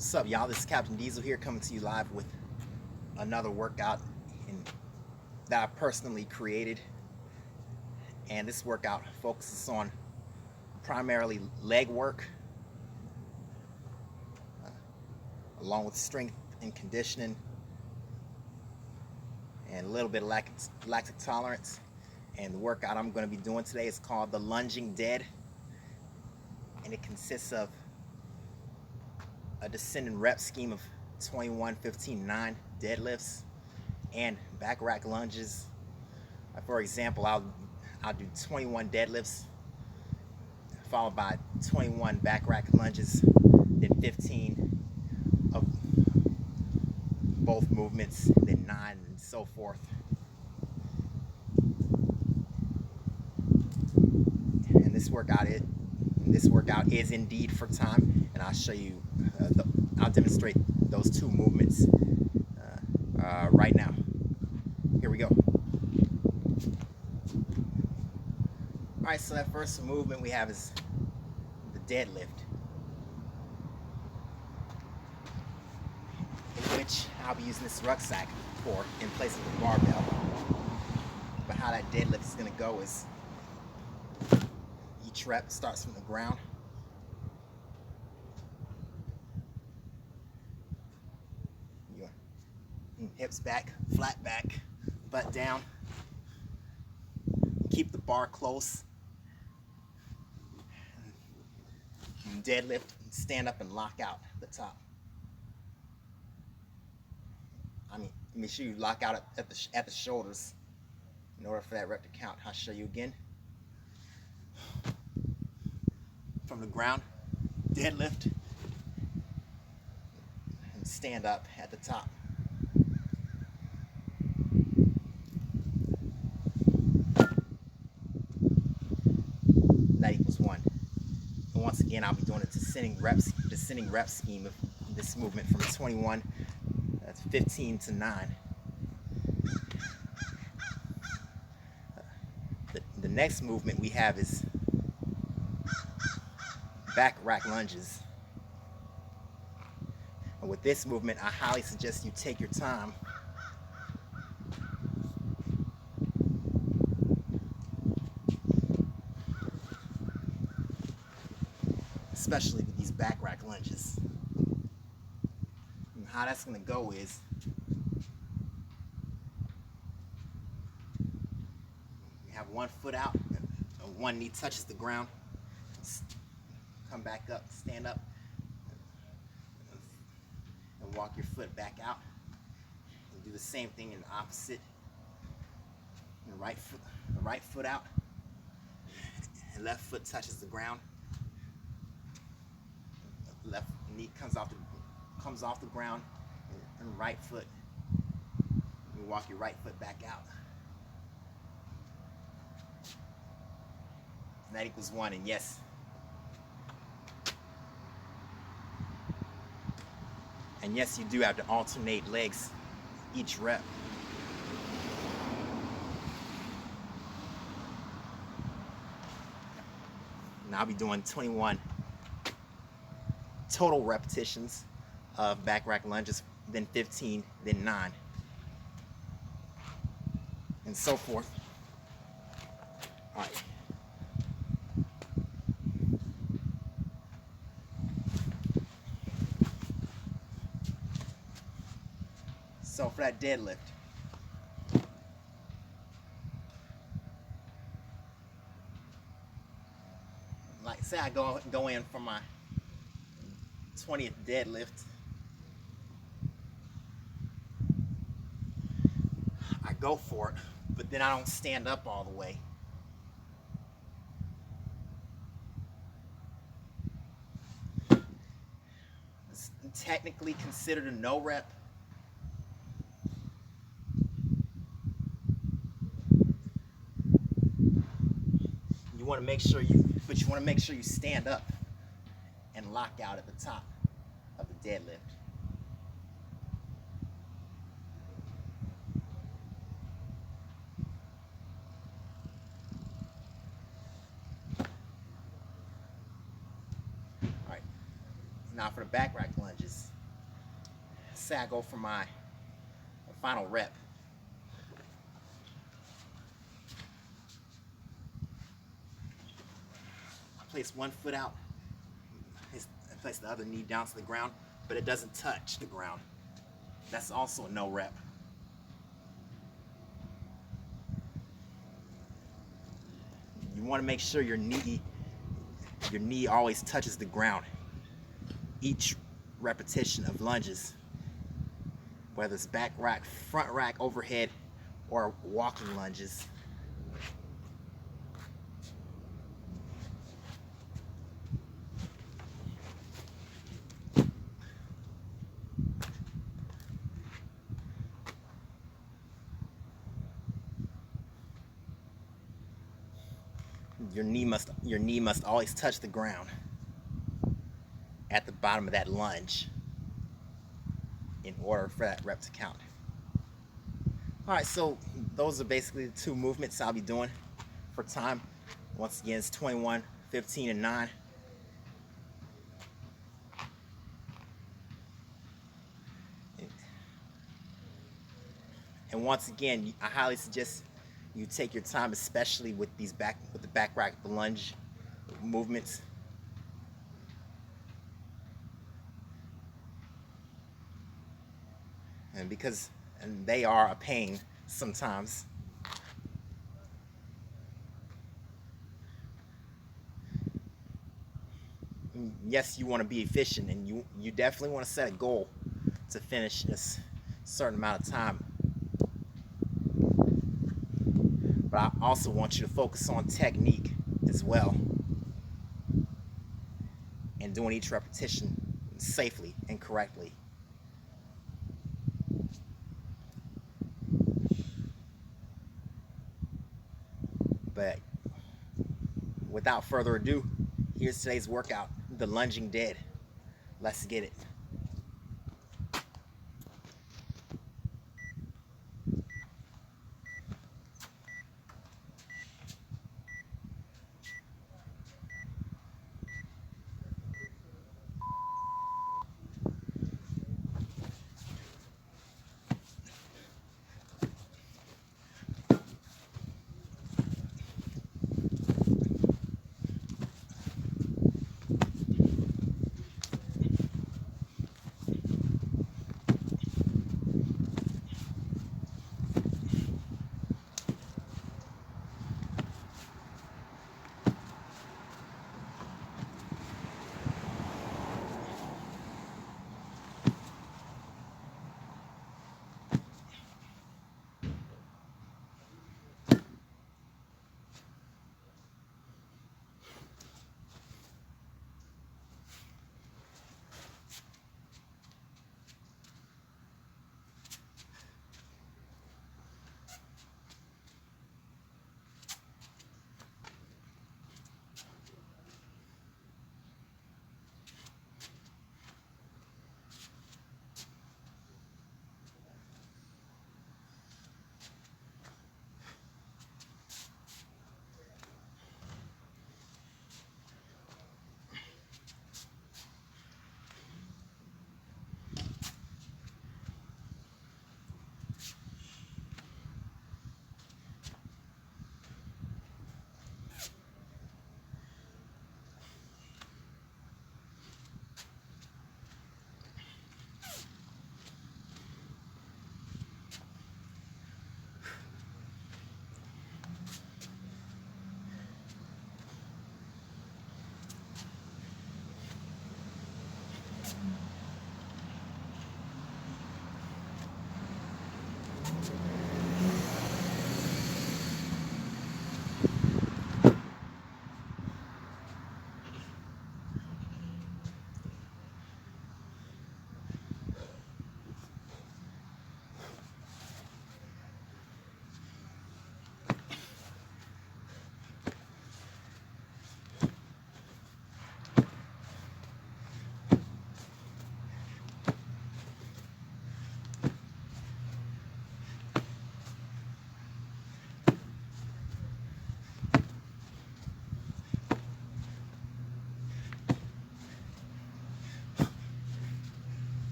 What's up, y'all? This is Captain Diesel here, coming to you live with another workout that I personally created. And this workout focuses on primarily leg work, along with strength and conditioning, and a little bit of lactic tolerance. And the workout I'm going to be doing today is called the lunging dead, and it consists of a descending rep scheme of 21, 15, 9 deadlifts and back rack lunges. For example, I'll do 21 deadlifts followed by 21 back rack lunges, then 15 of both movements, then 9, and so forth. And this workout is indeed for time, and I'll show you. I'll demonstrate those two movements right now. Here we go. Alright, so that first movement we have is the deadlift, in which I'll be using this rucksack for in place of the barbell. But how that deadlift is going to go is each rep starts from the ground. Hips back, flat back, butt down. Keep the bar close. And deadlift, stand up and lock out the top. Make sure you lock out at the shoulders in order for that rep to count. I'll show you again. From the ground, deadlift, and stand up at the top. That equals 1. And once again, I'll be doing a descending rep scheme of this movement from 21 to 15 to 9. The next movement we have is back rack lunges. And with this movement, I highly suggest you take your time. Especially with these back rack lunges. And how that's going to go is you have one foot out, one knee touches the ground, come back up, stand up, and walk your foot back out. And do the same thing in the opposite. The right foot out, and left foot touches the ground. Left knee comes off the ground, and right foot. You walk your right foot back out. And that equals 1. And yes, you do have to alternate legs each rep. And I'll be doing 21 total repetitions of back rack lunges, then 15, then 9, and so forth. All right. So for that deadlift, like say I go in for my 20th deadlift, I go for it, but then I don't stand up all the way. It's technically considered a no rep. You want to make sure you stand up and lock out at the top of the deadlift. All right. Now for the back rack lunges, say I go for my final rep. I place one foot out, I place the other knee down to the ground, but it doesn't touch the ground. That's also a no rep. You want to make sure your knee always touches the ground. Each repetition of lunges, whether it's back rack, front rack, overhead, or walking lunges. Your knee must always touch the ground at the bottom of that lunge in order for that rep to count. Alright, so those are basically the two movements I'll be doing for time. Once again, it's 21, 15, and 9. And once again, I highly suggest you take your time, especially with the back rack lunge movements. And they are a pain sometimes. Yes, you want to be efficient, and you definitely want to set a goal to finish this certain amount of time. But I also want you to focus on technique as well, and doing each repetition safely and correctly. But without further ado, here's today's workout, the lunging dead. Let's get it.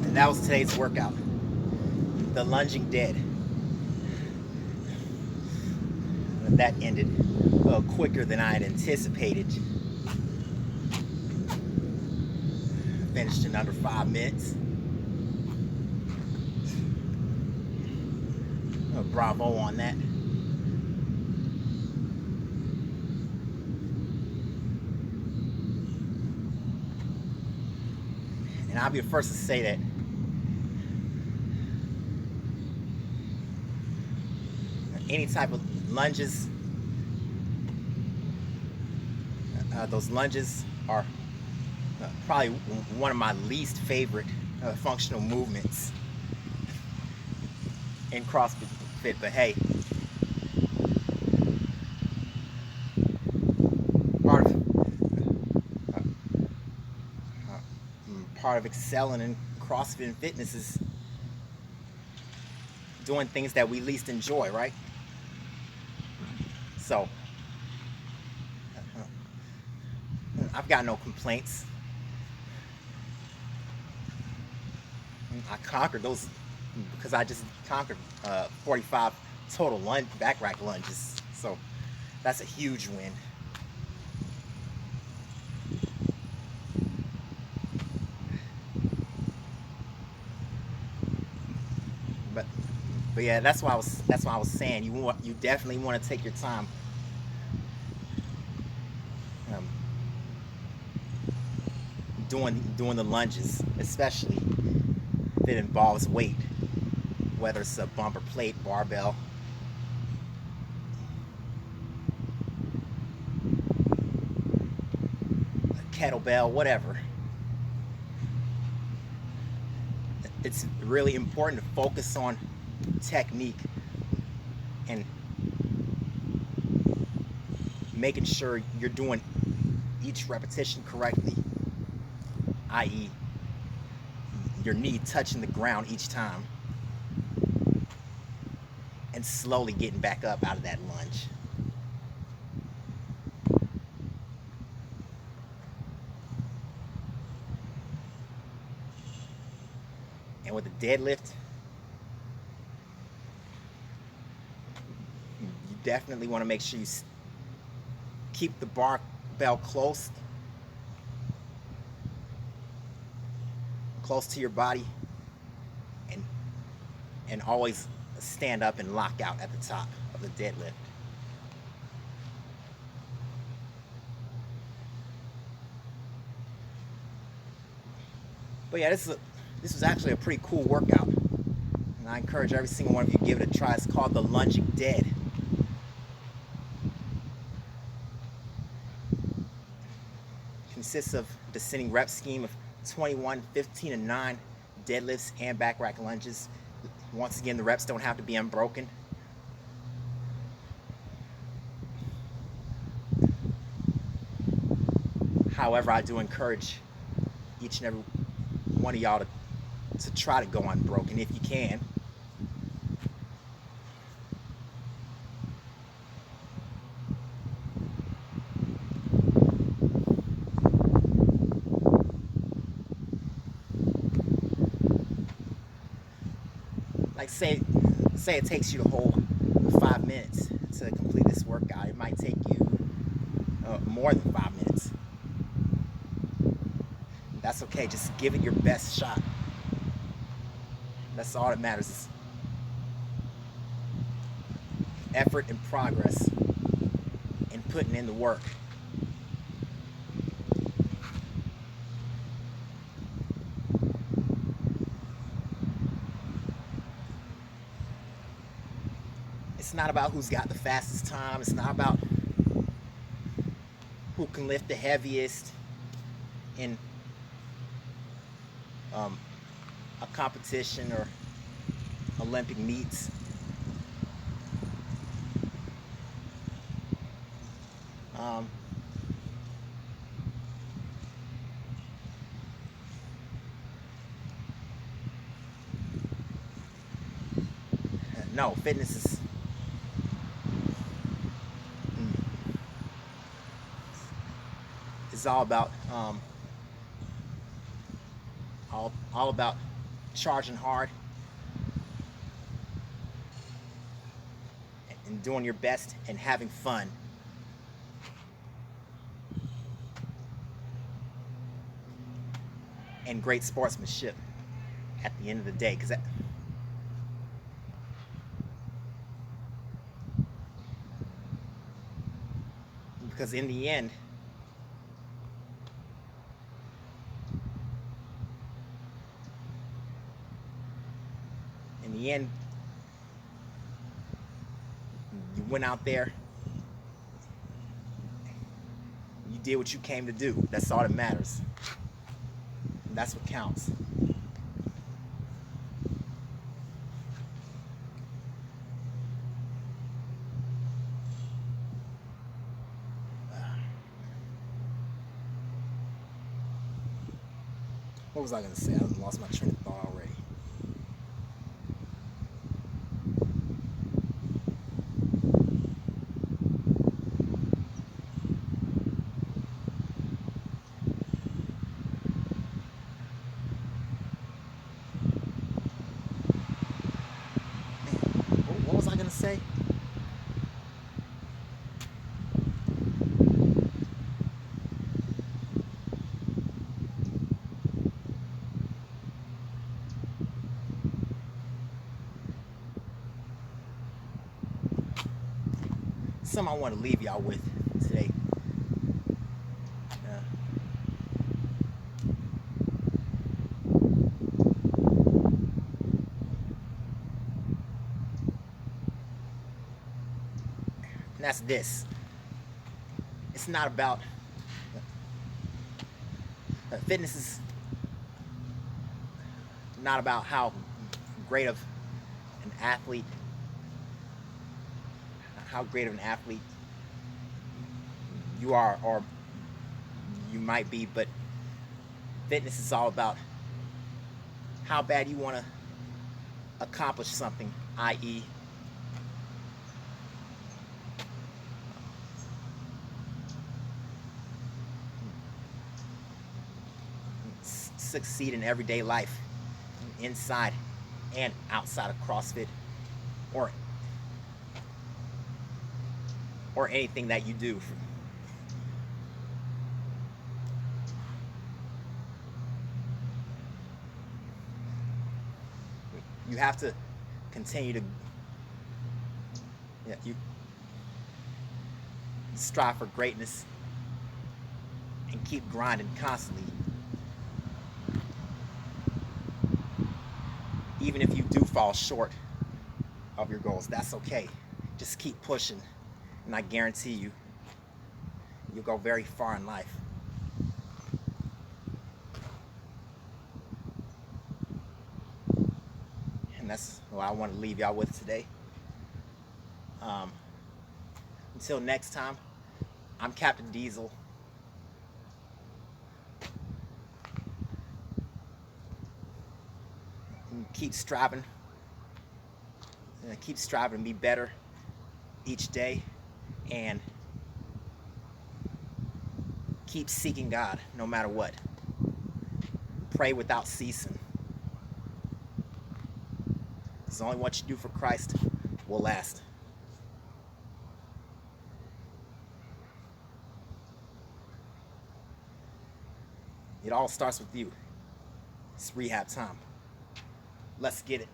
And that was today's workout, the lunging dead. And that ended quicker than I had anticipated. Finished in under 5 minutes. Bravo on that. And I'll be the first to say that any type of lunges, those lunges are probably one of my least favorite functional movements in CrossFit. But hey, part of excelling in CrossFit and fitness is doing things that we least enjoy, right? So I've got no complaints. I conquered those because I just conquered 45 total back rack lunges. So that's a huge win. But yeah, that's why I was saying you definitely want to take your time. Doing the lunges, especially if it involves weight, whether it's a bumper plate, barbell, a kettlebell, whatever. It's really important to focus on technique and making sure you're doing each repetition correctly, i.e. your knee touching the ground each time, and slowly getting back up out of that lunge. And with the deadlift, you definitely want to make sure you keep the barbell close to your body, and always stand up and lock out at the top of the deadlift. But yeah, this was actually a pretty cool workout, and I encourage every single one of you to give it a try. It's called the lunging dead. Consists of descending rep scheme of 21, 15, and 9 deadlifts and back rack lunges. Once again, the reps don't have to be unbroken. However, I do encourage each and every one of y'all to try to go unbroken if you can. Like say it takes you the whole 5 minutes to complete this workout. It might take you more than 5 minutes. That's okay. Just give it your best shot. That's all that matters is effort and progress and putting in the work. It's not about who's got the fastest time. It's not about who can lift the heaviest in a competition or Olympic meets. No, fitness is all about all about charging hard and doing your best and having fun. And great sportsmanship at the end of the day, because in the end, you went out there, you did what you came to do. That's all that matters. And that's what counts. What was I going to say? I lost my train of thought already. Man, what was I going to say? Something I want to leave y'all with today. And that's this. It's not about fitness is not about how great of an athlete you are or you might be, but fitness is all about how bad you want to accomplish something, i.e. succeed in everyday life, inside and outside of CrossFit, or anything that you do. You have to continue to you strive for greatness and keep grinding constantly. Even if you do fall short of your goals, that's okay. Just keep pushing, and I guarantee you, you'll go very far in life. And that's what I want to leave y'all with today. Until next time, I'm Captain Diesel. And keep striving. Keep striving to be better each day, and keep seeking God no matter what. Pray without ceasing. It's only what you do for Christ will last. It all starts with you. It's rehab time. Let's get it.